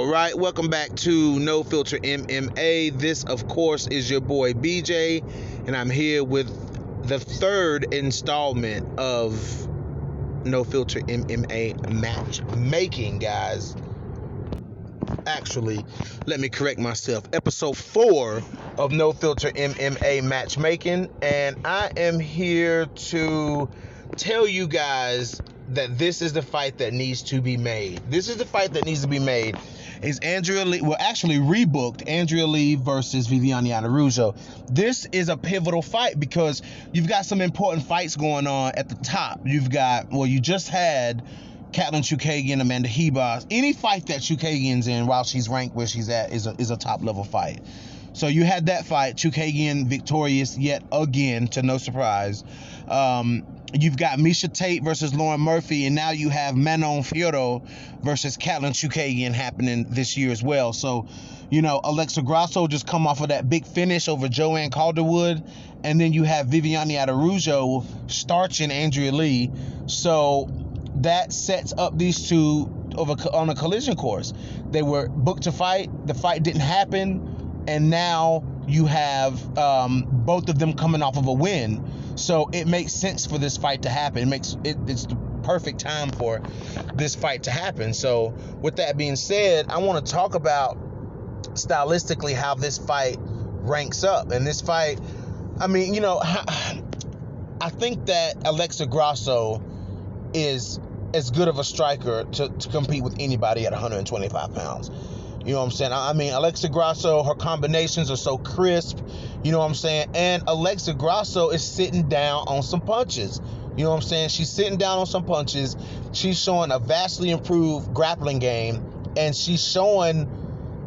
right, welcome back to No Filter MMA. This, of course, is your boy BJ, and I'm here with the third installment of No Filter MMA Matchmaking, guys. Actually, let me correct myself. Episode 4 of No Filter MMA Matchmaking, and I am here to tell you guys that this is the fight that needs to be made. This is the fight that needs to be made. Is Andrea Lee, well, actually rebooked Andrea Lee versus Viviane Araujo. This is a pivotal fight because you've got some important fights going on at the top. You've got, well, you just had Katlyn Chookagian, Amanda Ribas. Any fight that Chookagian's in while she's ranked where she's at is a top level fight. So you had that fight, Chookagian victorious yet again, to no surprise. You've got Miesha Tate versus Lauren Murphy, and now you have Manon Fiorot versus Katlyn Chookagian happening this year as well. So, you know, Alexa Grasso just come off of that big finish over Joanne Calderwood, and then you have Viviane Araujo starching Andrea Lee. So that sets up these two on a collision course. They were booked to fight. The fight didn't happen, and now you have both of them coming off of a win. So it makes sense for this fight to happen. It's the perfect time for this fight to happen. So with that being said, I want to talk about stylistically how this fight ranks up. And this fight, I mean, you know, I think that Alexa Grasso is as good of a striker to compete with anybody at 125 pounds. You know what I'm saying? I mean, Alexa Grasso, her combinations are so crisp. You know what I'm saying? And Alexa Grasso is sitting down on some punches. You know what I'm saying? She's sitting down on some punches. She's showing a vastly improved grappling game. And she's showing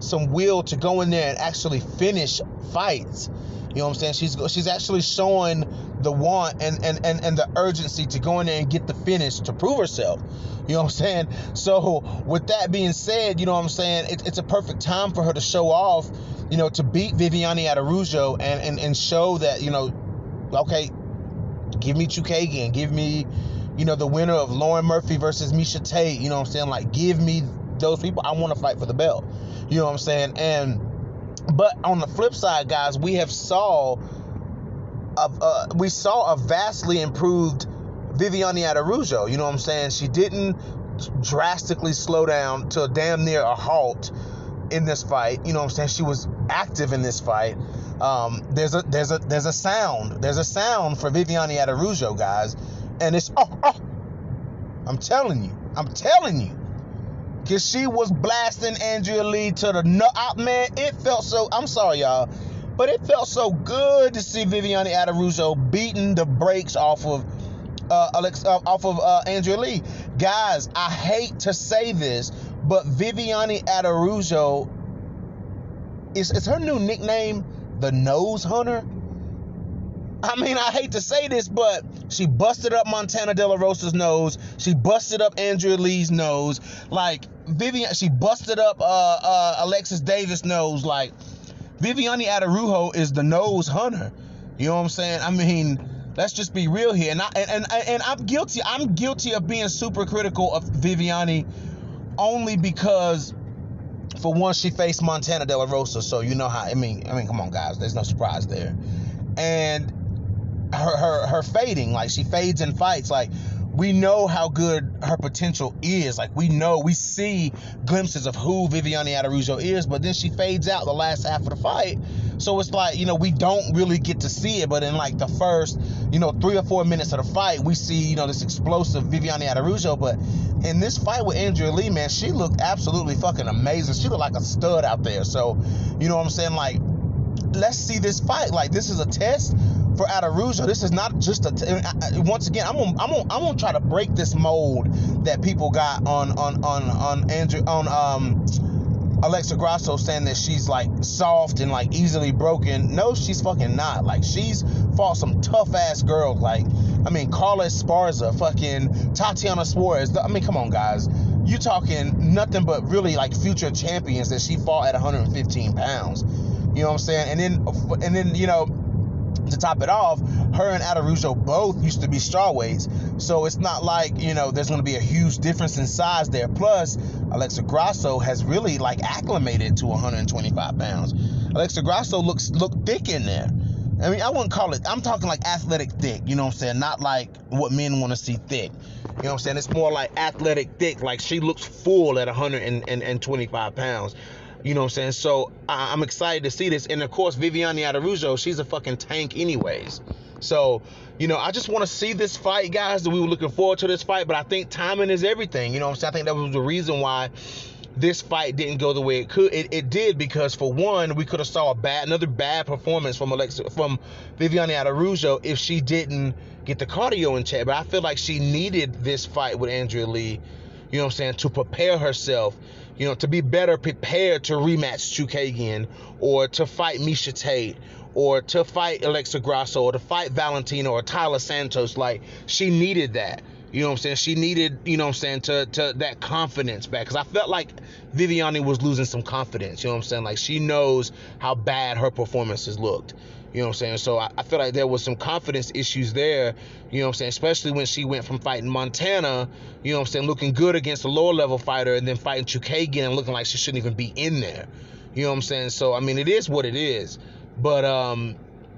some will to go in there and actually finish fights. You know what I'm saying? She's actually showing the want and the urgency to go in there and get the finish to prove herself. You know what I'm saying? So with that being said, you know what I'm saying, it's a perfect time for her to show off, you know, to beat Viviane Araujo and show that, you know, okay, give me Chookagian, give me, you know, the winner of Lauren Murphy versus Miesha Tate. You know what I'm saying? Like, give me those people. I want to fight for the belt. You know what I'm saying? But on the flip side, guys, we saw a vastly improved Viviane Araujo. You know what I'm saying? She didn't drastically slow down to damn near a halt in this fight. You know what I'm saying? She was active in this fight. There's a sound for Viviane Araujo, guys, and it's I'm telling you. Because she was blasting Andrea Lee to the nut. Man, it felt so, I'm sorry, y'all, but it felt so good to see Viviane Araujo beating the brakes off of Andrea Lee. Guys, I hate to say this, but Viviane Araujo, is her new nickname the Nose Hunter? I mean, I hate to say this, but she busted up Montana De La Rosa's nose. She busted up Andrea Lee's nose. Like, she busted up Alexis Davis' nose. Like, Viviane Araujo is the nose hunter. You know what I'm saying? I mean, let's just be real here. And I'm guilty. I'm guilty of being super critical of Viviane only because, for one, she faced Montana De La Rosa. So you know how. I mean, come on, guys. There's no surprise there. And her fading, like, she fades in fights. Like, we know how good her potential is. Like, we see glimpses of who Viviane Araujo is, but then she fades out the last half of the fight. So it's like, you know, we don't really get to see it, but in like the first, you know, 3 or 4 minutes of the fight, we see, you know, this explosive Viviane Araujo. But in this fight with Andrea Lee, man, she looked absolutely fucking amazing. She looked like a stud out there. So, you know what I'm saying? Like, let's see this fight. Like, this is a test for Araujo. This is not just once again, I'm gonna try to break this mold that people got on Alexa Grasso, saying that she's like soft and like easily broken. No, she's fucking not. Like, she's fought some tough ass girls. Like, I mean, Carla Esparza, fucking Tatiana Suarez. I mean, come on, guys. You talking nothing but really like future champions that she fought at 115 pounds. You know what I'm saying? And then, you know, to top it off, her and Araujo both used to be strawweights, so it's not like, you know, there's going to be a huge difference in size there. Plus, Alexa Grasso has really like acclimated to 125 pounds. Alexa Grasso look thick in there. I mean, I wouldn't call it, I'm talking like athletic thick, you know what I'm saying? Not like what men want to see thick. You know what I'm saying? It's more like athletic thick, like she looks full at 125 pounds. You know what I'm saying? So I'm excited to see this. And of course, Viviane Araujo, she's a fucking tank anyways. So, you know, I just want to see this fight, guys. We were looking forward to this fight, but I think timing is everything. You know what I'm saying? I think that was the reason why this fight didn't go the way it could. It did, because for one, we could have saw another bad performance from Viviane Araujo if she didn't get the cardio in check. But I feel like she needed this fight with Andrea Lee, you know what I'm saying, to prepare herself, you know, to be better prepared to rematch Chookagian, or to fight Miesha Tate, or to fight Alexa Grasso, or to fight Valentina or Tyler Santos. Like, she needed that. You know what I'm saying? She needed, you know what I'm saying, to that confidence back. Because I felt like Viviane was losing some confidence. You know what I'm saying? Like, she knows how bad her performances looked. You know what I'm saying? So I feel like there was some confidence issues there. You know what I'm saying? Especially when she went from fighting Montana, you know what I'm saying, looking good against a lower level fighter, and then fighting Chookagian and looking like she shouldn't even be in there. You know what I'm saying? So, I mean, it is what it is. But,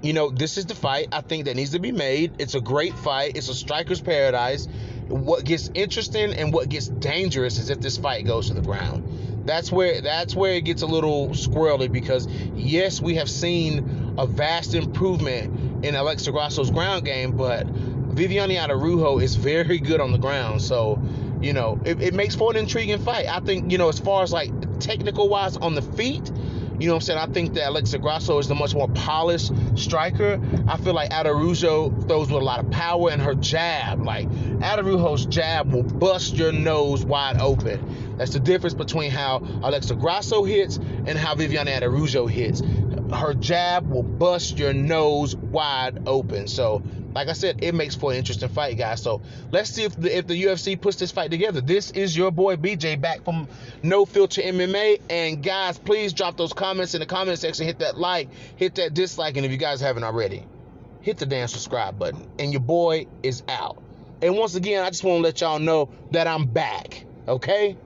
you know, this is the fight I think that needs to be made. It's a great fight. It's a striker's paradise. What gets interesting and what gets dangerous is if this fight goes to the ground. That's where it gets a little squirrely, because yes, we have seen a vast improvement in Alexa Grasso's ground game, but Viviane Araujo is very good on the ground. So, you know, it makes for an intriguing fight. I think, you know, as far as like technical wise on the feet, you know what I'm saying, I think that Alexa Grasso is the much more polished striker. I feel like Araujo throws with a lot of power, and her jab, like Araujo's jab will bust your nose wide open. That's the difference between how Alexa Grasso hits and how Viviane Araujo hits. Her jab will bust your nose wide open. So, like I said, it makes for an interesting fight, guys. So let's see if the UFC puts this fight together. This is your boy BJ back from No Filter MMA. And guys, please drop those comments in the comment section. Hit that like, hit that dislike, and if you guys haven't already, hit the damn subscribe button. And your boy is out. And once again, I just want to let y'all know that I'm back. Okay?